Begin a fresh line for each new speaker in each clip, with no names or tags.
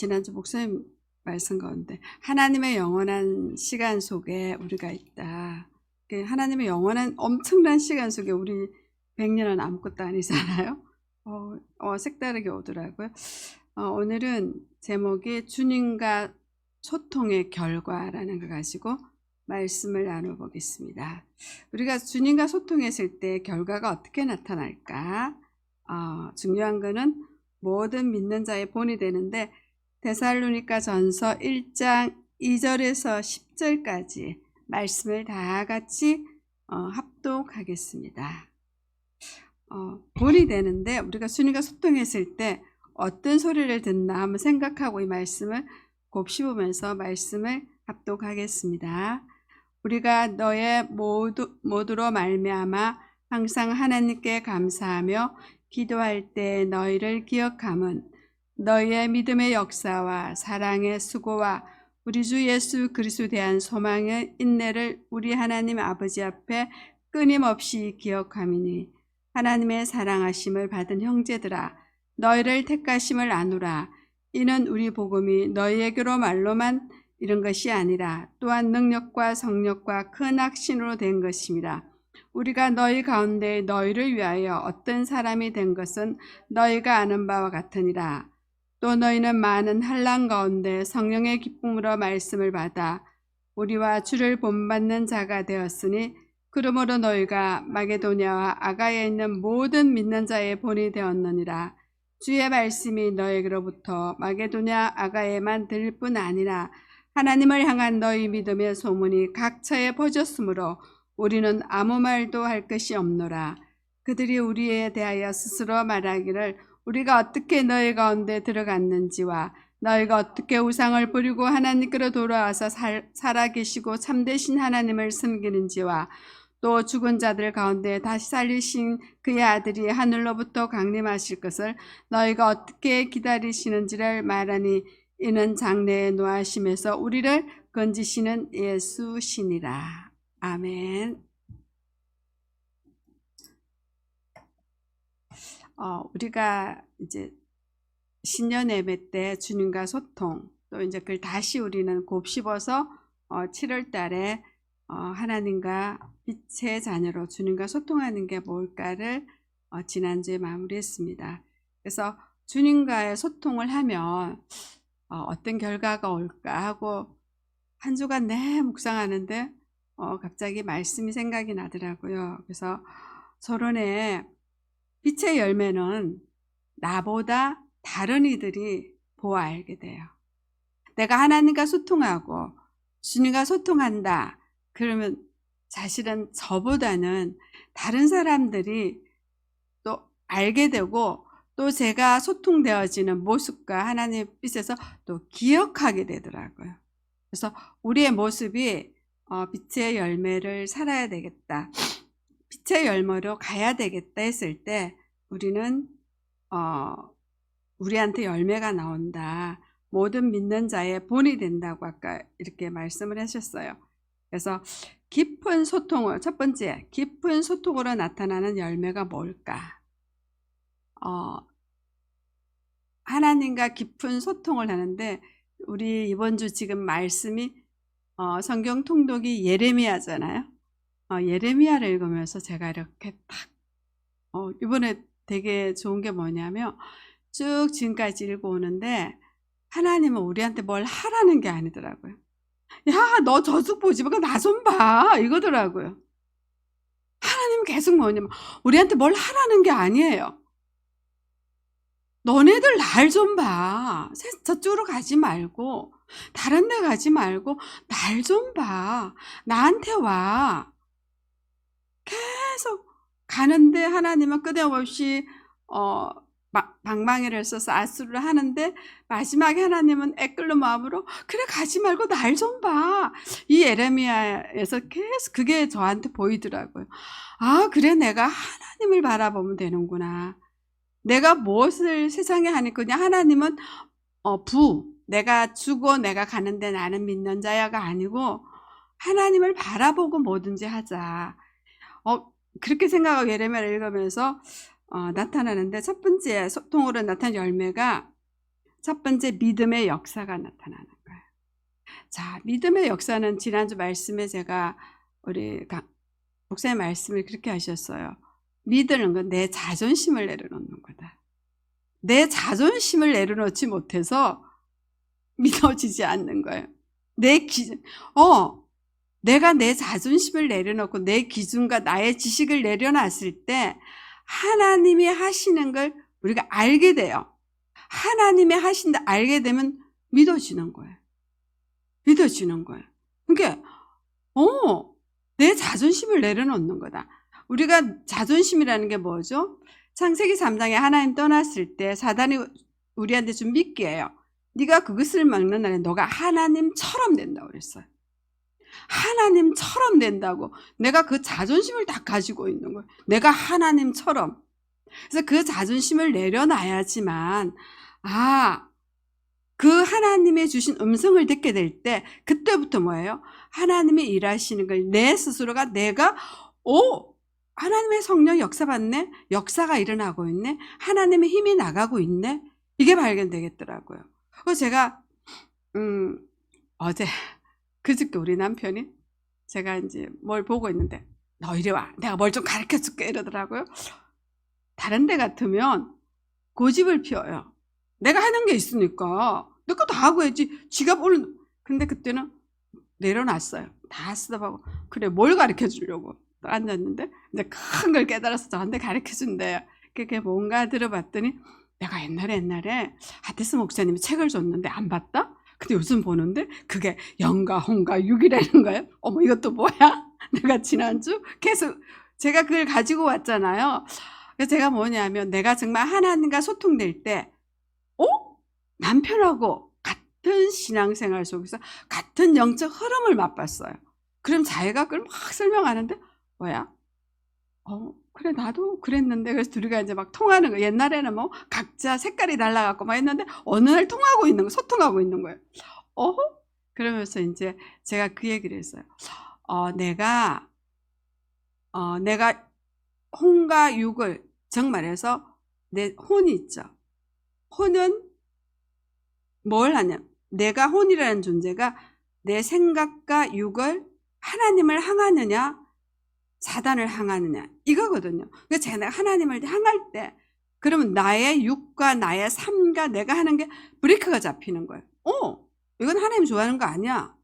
지난주 목사님 말씀 가운데 하나님의 영원한 시간 속에 우리가 있다. 하나님의 영원한 엄청난 시간 속에 우리 100년은 아무것도 아니잖아요. 색다르게 오더라고요. 오늘은 제목이 주님과 소통의 결과라는 걸 가지고 말씀을 나눠보겠습니다. 우리가 주님과 소통했을 때 결과가 어떻게 나타날까? 중요한 거는 모든 믿는 자의 본이 되는데 데살로니가 전서 1장 2절에서 10절까지 말씀을 다 같이 합독하겠습니다. 본이 되는데 우리가 주님과 소통했을 때 어떤 소리를 듣나 한번 생각하고 이 말씀을 곱씹으면서 말씀을 합독하겠습니다. 우리가 너의 모두로 말미암아 항상 하나님께 감사하며 기도할 때 너희를 기억함은 너희의 믿음의 역사와 사랑의 수고와 우리 주 예수 그리스도에 대한 소망의 인내를 우리 하나님 아버지 앞에 끊임없이 기억함이니 하나님의 사랑하심을 받은 형제들아 너희를 택하심을 아노라. 이는 우리 복음이 너희에게로 말로만 이런 것이 아니라 또한 능력과 성령과 큰 확신으로 된 것입니다. 우리가 너희 가운데 너희를 위하여 어떤 사람이 된 것은 너희가 아는 바와 같으니라. 또 너희는 많은 환난 가운데 성령의 기쁨으로 말씀을 받아 우리와 주를 본받는 자가 되었으니 그러므로 너희가 마게도냐와 아가야에 있는 모든 믿는 자의 본이 되었느니라. 주의 말씀이 너희에게로부터 마게도냐 아가야에만 들릴 뿐 아니라 하나님을 향한 너희 믿음의 소문이 각처에 퍼졌으므로 우리는 아무 말도 할 것이 없노라. 그들이 우리에 대하여 스스로 말하기를 우리가 어떻게 너희 가운데 들어갔는지와 너희가 어떻게 우상을 버리고 하나님께로 돌아와서 살아계시고 참되신 하나님을 섬기는지와 또 죽은 자들 가운데 다시 살리신 그의 아들이 하늘로부터 강림하실 것을 너희가 어떻게 기다리시는지를 말하니 이는 장래의 노하심에서 우리를 건지시는 예수시니라. 아멘. 우리가 이제 신년 예배 때 주님과 소통, 또 이제 그걸 다시 우리는 곱씹어서 7월 달에 하나님과 빛의 자녀로 주님과 소통하는 게 뭘까를 지난주에 마무리했습니다. 그래서 주님과의 소통을 하면 어떤 결과가 올까 하고 한 주간 내 묵상하는데 갑자기 말씀이 생각이 나더라고요. 그래서 서론에 빛의 열매는 나보다 다른 이들이 보아 알게 돼요. 내가 하나님과 소통하고 주님과 소통한다. 그러면 사실은 저보다는 다른 사람들이 또 알게 되고 또 제가 소통되어지는 모습과 하나님의 빛에서 또 기억하게 되더라고요. 그래서 우리의 모습이 빛의 열매를 살아야 되겠다. 빛의 열매로 가야 되겠다 했을 때 우리는 우리한테 열매가 나온다. 모든 믿는 자의 본이 된다고 아까 이렇게 말씀을 하셨어요. 그래서 깊은 소통을 첫 번째 깊은 소통으로 나타나는 열매가 뭘까? 하나님과 깊은 소통을 하는데 우리 이번 주 지금 말씀이 성경 통독이 예레미야잖아요. 예레미야를 읽으면서 제가 이렇게 딱 이번에 되게 좋은 게 뭐냐면 쭉 지금까지 읽어오는데 하나님은 우리한테 뭘 하라는 게 아니더라고요. 야, 너 저쪽 보지 말고 나 좀 봐 이거더라고요. 하나님은 계속 뭐냐면 우리한테 뭘 하라는 게 아니에요. 너네들 날 좀 봐. 저쪽으로 가지 말고 다른 데 가지 말고 날 좀 봐. 나한테 와. 계속 가는데 하나님은 끊임없이 방망이를 써서 아수를 하는데 마지막에 하나님은 애끓는 마음으로 그래 가지 말고 날 좀 봐. 이 예레미야에서 계속 그게 저한테 보이더라고요. 아 그래 내가 하나님을 바라보면 되는구나. 내가 무엇을 세상에 하니 그냥 하나님은 내가 주고 내가 가는데 나는 믿는 자야가 아니고 하나님을 바라보고 뭐든지 하자. 그렇게 생각하고 예레미야를 읽으면서 나타나는데 첫 번째 소통으로 나타난 열매가 첫 번째 믿음의 역사가 나타나는 거예요. 자, 믿음의 역사는 지난주 말씀에 제가 우리 목사님 말씀을 그렇게 하셨어요. 믿는 건 내 자존심을 내려놓는 거다. 내 자존심을 내려놓지 못해서 믿어지지 않는 거예요. 내 기준, 내가 내 자존심을 내려놓고 내 기준과 나의 지식을 내려놨을 때 하나님이 하시는 걸 우리가 알게 돼요. 하나님이 하신다 알게 되면 믿어지는 거예요. 믿어지는 거예요. 그러니까 내 자존심을 내려놓는 거다. 우리가 자존심이라는 게 뭐죠? 창세기 3장에 하나님 떠났을 때 사단이 우리한테 좀 믿게 해요. 네가 그것을 먹는 날에 너가 하나님처럼 된다고 그랬어요. 하나님처럼 된다고. 내가 그 자존심을 다 가지고 있는 거예요. 내가 하나님처럼. 그래서 그 자존심을 내려놔야지만 그 하나님의 주신 음성을 듣게 될 때 그때부터 뭐예요? 하나님이 일하시는 걸 내 스스로가 내가 하나님의 성령 역사 받네? 역사가 일어나고 있네? 하나님의 힘이 나가고 있네? 이게 발견되겠더라고요. 그래서 제가 어제 그저께 우리 남편이 제가 이제 뭘 보고 있는데 너 이리 와 내가 뭘 좀 가르쳐 줄게 이러더라고요. 다른 데 같으면 고집을 피워요. 내가 하는 게 있으니까 내 거 다 하고 해야지. 지갑 근데 그때는 내려놨어요. 다 쓰다보고 그래 뭘 가르쳐 주려고 앉았는데 이제 큰 걸 깨달아서 저한테 가르쳐 준대요. 그게 뭔가 들어봤더니 내가 옛날에 하테스 목사님이 책을 줬는데 안 봤다? 근데 요즘 보는데 그게 영가, 홍가, 육이라는 거예요. 어머 이것도 뭐야? 내가 지난주 계속 제가 그걸 가지고 왔잖아요. 그래서 제가 뭐냐면 내가 정말 하나님과 소통될 때 남편하고 같은 신앙생활 속에서 같은 영적 흐름을 맛봤어요. 그럼 자기가 그걸 막 설명하는데 뭐야? 그래 나도 그랬는데. 그래서 둘이가 이제 막 통하는 거. 옛날에는 뭐 각자 색깔이 달라갖고 막 했는데 어느 날 통하고 있는 거, 소통하고 있는 거예요. 그러면서 이제 제가 그 얘기를 했어요. 내가 혼과 육을 정말해서 내 혼이 있죠. 혼은 뭘 하냐? 내가 혼이라는 존재가 내 생각과 육을 하나님을 향하느냐 사단을 향하느냐 이거거든요. 그래서 제가 하나님을 향할 때 그러면 나의 육과 나의 삶과 내가 하는 게 브레이크가 잡히는 거예요. 이건 하나님 좋아하는 거 아니야.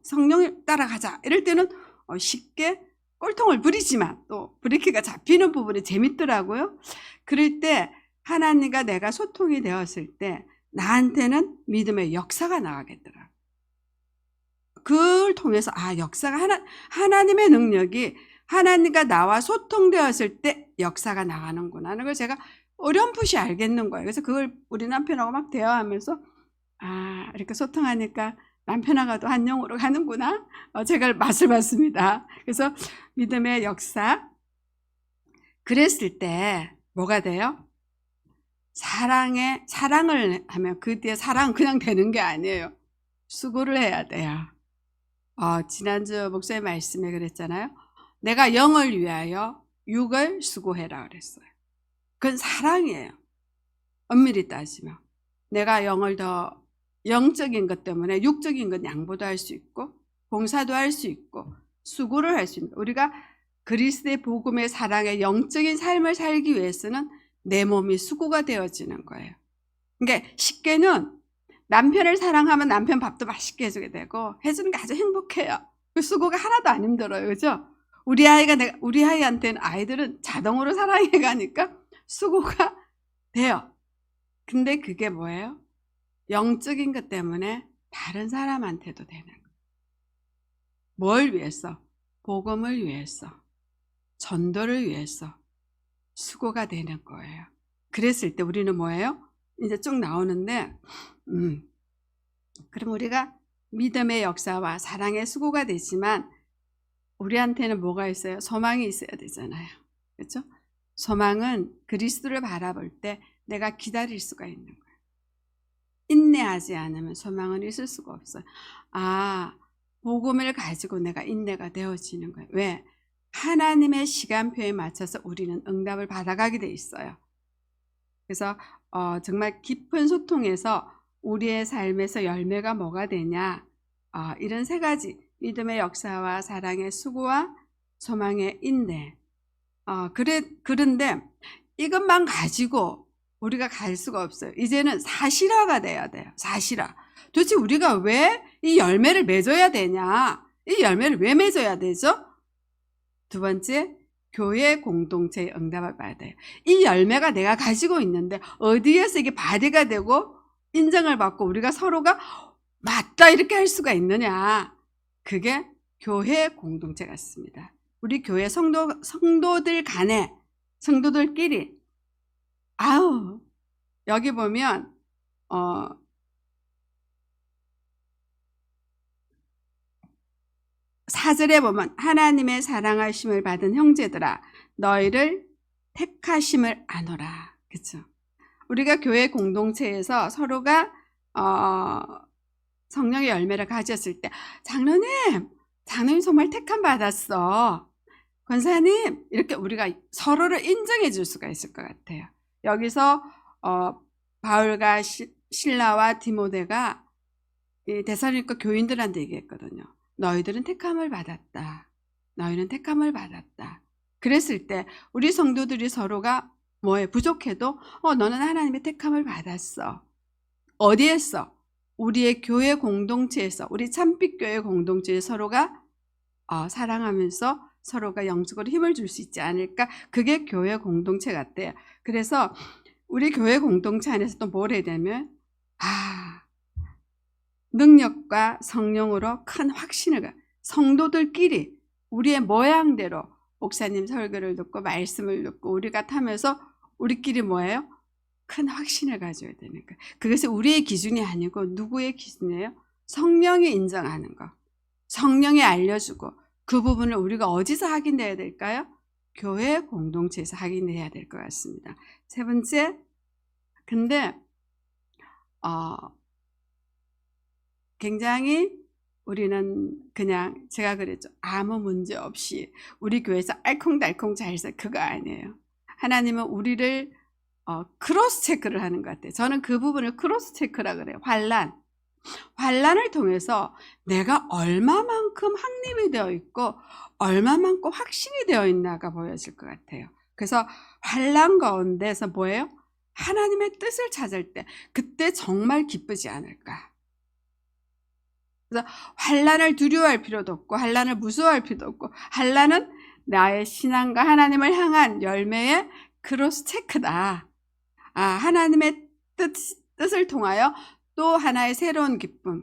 성령을 따라가자. 이럴 때는 쉽게 꼴통을 부리지만 또 브레이크가 잡히는 부분이 재밌더라고요. 그럴 때 하나님과 내가 소통이 되었을 때 나한테는 믿음의 역사가 나가겠더라. 그걸 통해서 역사가 하나님의 능력이 하나님과 나와 소통되었을 때 역사가 나가는구나 하는 걸 제가 어렴풋이 알겠는 거예요. 그래서 그걸 우리 남편하고 막 대화하면서 이렇게 소통하니까 남편하고도 한 영으로 가는구나. 제가 맛을 봤습니다. 그래서 믿음의 역사. 그랬을 때 뭐가 돼요? 사랑을 하면 그 뒤에 사랑은 그냥 되는 게 아니에요. 수고를 해야 돼요. 지난주 목사님 말씀에 그랬잖아요. 내가 영을 위하여 육을 수고해라 그랬어요. 그건 사랑이에요. 엄밀히 따지면. 내가 영을 더 영적인 것 때문에 육적인 것 양보도 할 수 있고 봉사도 할 수 있고 수고를 할 수 있는 우리가 그리스도의 복음의 사랑의 영적인 삶을 살기 위해서는 내 몸이 수고가 되어지는 거예요. 그러니까 쉽게는 남편을 사랑하면 남편 밥도 맛있게 해주게 되고 해주는 게 아주 행복해요. 그 수고가 하나도 안 힘들어요. 그죠? 우리 아이한테는 아이들은 자동으로 사랑해 가니까 수고가 돼요. 근데 그게 뭐예요? 영적인 것 때문에 다른 사람한테도 되는 거예요. 뭘 위해서? 복음을 위해서, 전도를 위해서 수고가 되는 거예요. 그랬을 때 우리는 뭐예요? 이제 쭉 나오는데 그럼 우리가 믿음의 역사와 사랑의 수고가 되지만 우리한테는 뭐가 있어요? 소망이 있어야 되잖아요. 그렇죠? 소망은 그리스도를 바라볼 때 내가 기다릴 수가 있는 거예요. 인내하지 않으면 소망은 있을 수가 없어요. 복음을 가지고 내가 인내가 되어지는 거예요. 왜? 하나님의 시간표에 맞춰서 우리는 응답을 받아가게 돼 있어요. 그래서 정말 깊은 소통에서 우리의 삶에서 열매가 뭐가 되냐, 이런 세 가지 믿음의 역사와 사랑의 수고와 소망의 인내. 그런데 이것만 가지고 우리가 갈 수가 없어요. 이제는 사실화가 돼야 돼요. 사실화. 도대체 우리가 왜 이 열매를 맺어야 되냐? 이 열매를 왜 맺어야 되죠? 두 번째, 교회 공동체의 응답을 받아야 돼요. 이 열매가 내가 가지고 있는데 어디에서 이게 발휘가 되고 인정을 받고 우리가 서로가 맞다 이렇게 할 수가 있느냐? 그게 교회 공동체 같습니다. 우리 교회 성도들 간에, 성도들끼리, 여기 보면 4절에 보면 하나님의 사랑하심을 받은 형제들아 너희를 택하심을 아노라. 그렇죠? 우리가 교회 공동체에서 서로가 성령의 열매를 가졌을 때 장로님 정말 택함 받았어. 권사님 이렇게 우리가 서로를 인정해 줄 수가 있을 것 같아요. 여기서 바울과 실라와 디모데가 데살로니가 교인들한테 얘기했거든요. 너희들은 택함을 받았다. 너희는 택함을 받았다. 그랬을 때 우리 성도들이 서로가 뭐에 부족해도 너는 하나님의 택함을 받았어. 어디에서? 우리의 교회 공동체에서, 우리 참빛교회 공동체에 서로가 사랑하면서 서로가 영적으로 힘을 줄 수 있지 않을까? 그게 교회 공동체 같대요. 그래서 우리 교회 공동체 안에서 또 뭘 해야 되면 능력과 성령으로 큰 확신을 성도들끼리 우리의 모양대로 목사님 설교를 듣고 말씀을 듣고 우리가 타면서 우리끼리 뭐예요? 큰 확신을 가져야 되는 거예요. 그것이 우리의 기준이 아니고 누구의 기준이에요? 성령이 인정하는 거. 성령이 알려주고 그 부분을 우리가 어디서 확인해야 될까요? 교회 공동체에서 확인해야 될 것 같습니다. 세 번째, 근데 굉장히 우리는 그냥 제가 그랬죠. 아무 문제 없이 우리 교회에서 알콩달콩 잘 살 그거 아니에요. 하나님은 우리를 크로스 체크를 하는 것 같아요. 저는 그 부분을 크로스 체크라 그래요. 환란을 통해서 내가 얼마만큼 확립이 되어 있고 얼마만큼 확신이 되어 있나가 보여질 것 같아요. 그래서 환란 가운데서 뭐예요? 하나님의 뜻을 찾을 때 그때 정말 기쁘지 않을까. 그래서 환란을 두려워할 필요도 없고 환란을 무서워할 필요도 없고 환란은 나의 신앙과 하나님을 향한 열매의 크로스 체크다. 하나님의 뜻을 통하여 또 하나의 새로운 기쁨이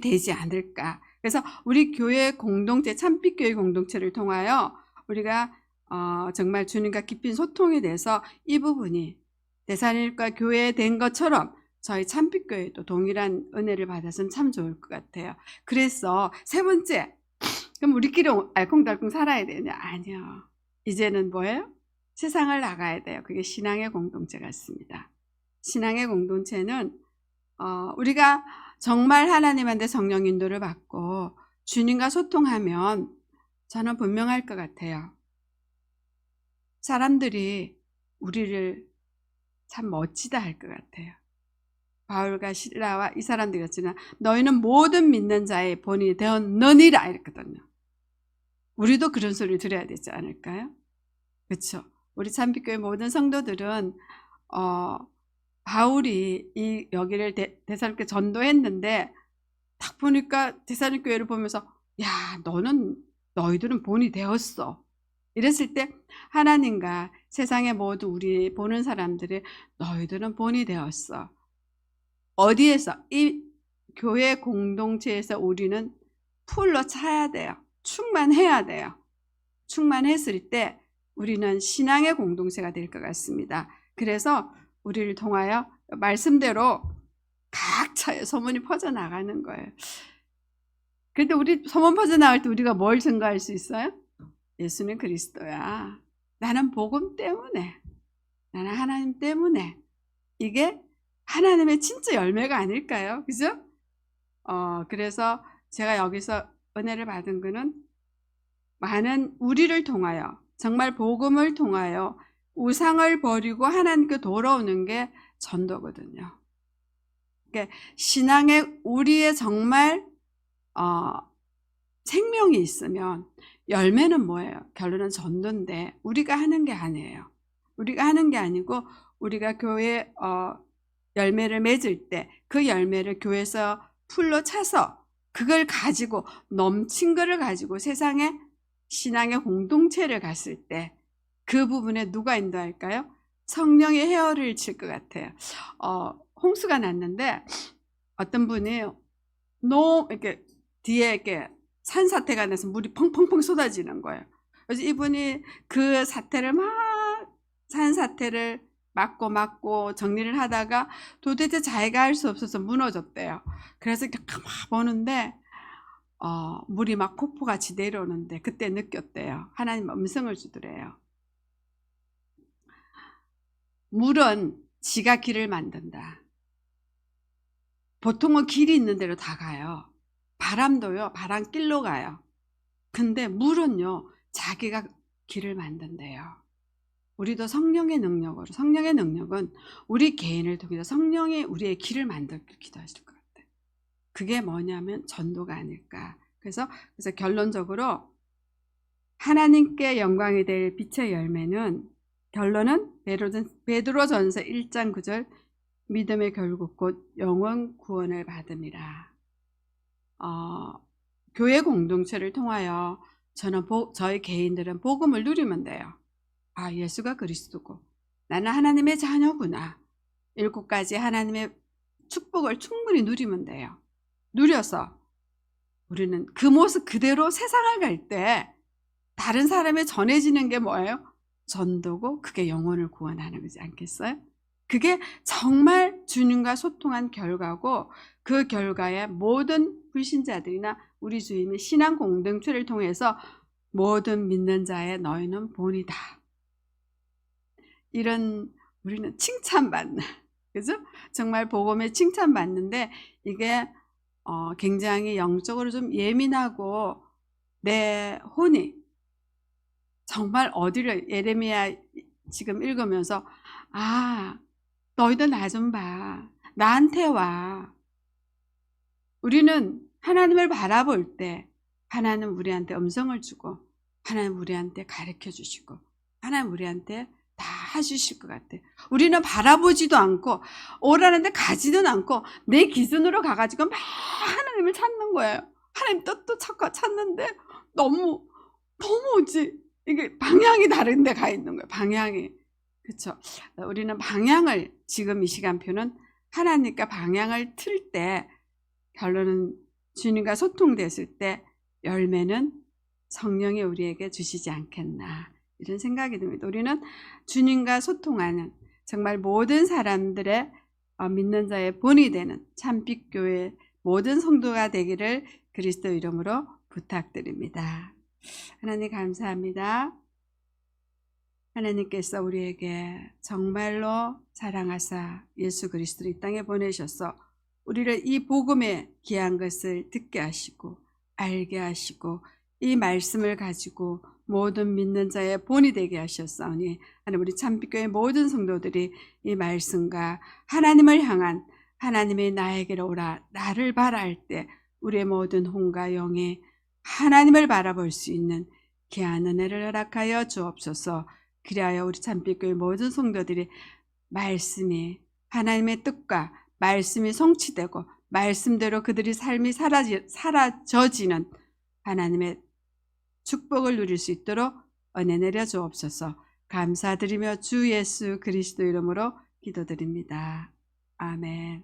되지 않을까. 그래서 우리 교회 공동체, 참빛교회 공동체를 통하여 우리가 정말 주님과 깊은 소통이 돼서 이 부분이 데살로니가 교회에 된 것처럼 저희 참빛교회도 동일한 은혜를 받았으면 참 좋을 것 같아요. 그래서 세 번째, 그럼 우리끼리 알콩달콩 살아야 되냐? 아니요. 이제는 뭐예요? 세상을 나가야 돼요. 그게 신앙의 공동체 같습니다. 신앙의 공동체는 우리가 정말 하나님한테 성령 인도를 받고 주님과 소통하면 저는 분명할 것 같아요. 사람들이 우리를 참 멋지다 할 것 같아요. 바울과 실라와 이 사람들이 그랬지만 너희는 모든 믿는 자의 본이 되었느니라 이랬거든요. 우리도 그런 소리를 들어야 되지 않을까요? 그렇죠. 우리 참빛교회 모든 성도들은 바울이 여기를 데살로니가 전도했는데 딱 보니까 데살로니가 교회를 보면서 야 너희들은 본이 되었어. 이랬을 때 하나님과 세상의 모두 우리 보는 사람들이 너희들은 본이 되었어. 어디에서? 이 교회 공동체에서 우리는 풀로 차야 돼요. 충만해야 돼요. 충만했을 때 우리는 신앙의 공동체가 될 것 같습니다. 그래서 우리를 통하여 말씀대로 각처에 소문이 퍼져나가는 거예요. 그런데 우리 소문 퍼져나갈 때 우리가 뭘 증거할 수 있어요? 예수는 그리스도야. 나는 복음 때문에, 나는 하나님 때문에. 이게 하나님의 진짜 열매가 아닐까요? 그죠? 그래서 제가 여기서 은혜를 받은 거는 많은 우리를 통하여, 정말 복음을 통하여 우상을 버리고 하나님께 돌아오는 게 전도거든요. 그러니까 신앙에 우리의 정말 생명이 있으면 열매는 뭐예요? 결론은 전도인데 우리가 하는 게 아니에요. 우리가 하는 게 아니고 우리가 교회 열매를 맺을 때 그 열매를 교회에서 풀로 차서 그걸 가지고 넘친 거를 가지고 세상에 신앙의 공동체를 갔을 때 그 부분에 누가 인도할까요? 성령의 헤어를 칠 것 같아요. 홍수가 났는데 어떤 분이 이렇게 뒤에 이렇게 산사태가 나서 물이 펑펑펑 쏟아지는 거예요. 그래서 이분이 그 사태를 산사태를 막고 정리를 하다가 도대체 자기가 할 수 없어서 무너졌대요. 그래서 이렇게 가만 보는데 물이 막 폭포같이 내려오는데 그때 느꼈대요. 하나님 음성을 주더래요. 물은 지가 길을 만든다. 보통은 길이 있는 대로 다 가요. 바람도요, 바람길로 가요. 근데 물은요, 자기가 길을 만든대요. 우리도 성령의 능력으로, 성령의 능력은 우리 개인을 통해서 성령이 우리의 길을 만들기를 기도하실 것 같아요. 그게 뭐냐면 전도가 아닐까. 그래서 결론적으로 하나님께 영광이 될 빛의 열매는 결론은 베드로전서 1장 9절 믿음의 결국 곧 영원 구원을 받음이라. 교회 공동체를 통하여 저희 개인들은 복음을 누리면 돼요. 예수가 그리스도고 나는 하나님의 자녀구나. 7가지 하나님의 축복을 충분히 누리면 돼요. 누려서 우리는 그 모습 그대로 세상을 갈 때 다른 사람에 전해지는 게 뭐예요? 전도고 그게 영혼을 구원하는 거지 않겠어요? 그게 정말 주님과 소통한 결과고 그 결과에 모든 불신자들이나 우리 주님의 신앙 공동체를 통해서 모든 믿는 자의 너희는 본이다. 이런 우리는 칭찬받는, 그죠? 정말 복음에 칭찬받는데 이게 굉장히 영적으로 좀 예민하고 내 혼이 정말 어디를 예레미야 지금 읽으면서 너희도 나 좀 봐. 나한테 와. 우리는 하나님을 바라볼 때 하나님 우리한테 음성을 주고 하나님 우리한테 가르쳐 주시고 하나님 우리한테 다 해주실 것 같아요. 우리는 바라보지도 않고 오라는데 가지도 않고 내 기준으로 가가지고 막 하나님을 찾는 거예요. 하나님 뜻도 찾는데 너무 이게 방향이 다른 데 가 있는 거예요. 방향이. 그렇죠. 우리는 방향을 지금 이 시간표는 하나님과 방향을 틀 때 결론은 주님과 소통됐을 때 열매는 성령이 우리에게 주시지 않겠나 이런 생각이 듭니다. 우리는 주님과 소통하는 정말 모든 사람들의 믿는 자의 본이 되는 참빛교회 모든 성도가 되기를 그리스도 이름으로 부탁드립니다. 하나님 감사합니다. 하나님께서 우리에게 정말로 사랑하사 예수 그리스도를 이 땅에 보내셔서 우리를 이 복음의 귀한 것을 듣게 하시고 알게 하시고 이 말씀을 가지고 모든 믿는 자의 본이 되게 하셨사오니 하나님 우리 참빛교회 모든 성도들이 이 말씀과 하나님을 향한 하나님의 나에게로 오라 나를 바라할 때 우리의 모든 혼과 영이 하나님을 바라볼 수 있는 귀한 은혜를 허락하여 주옵소서. 그리하여 우리 참빛교회 모든 성도들이 말씀이 하나님의 뜻과 말씀이 성취되고 말씀대로 그들이 삶이 사라져지는 하나님의 축복을 누릴 수 있도록 은혜 내려 주옵소서. 감사드리며 주 예수 그리스도 이름으로 기도드립니다. 아멘.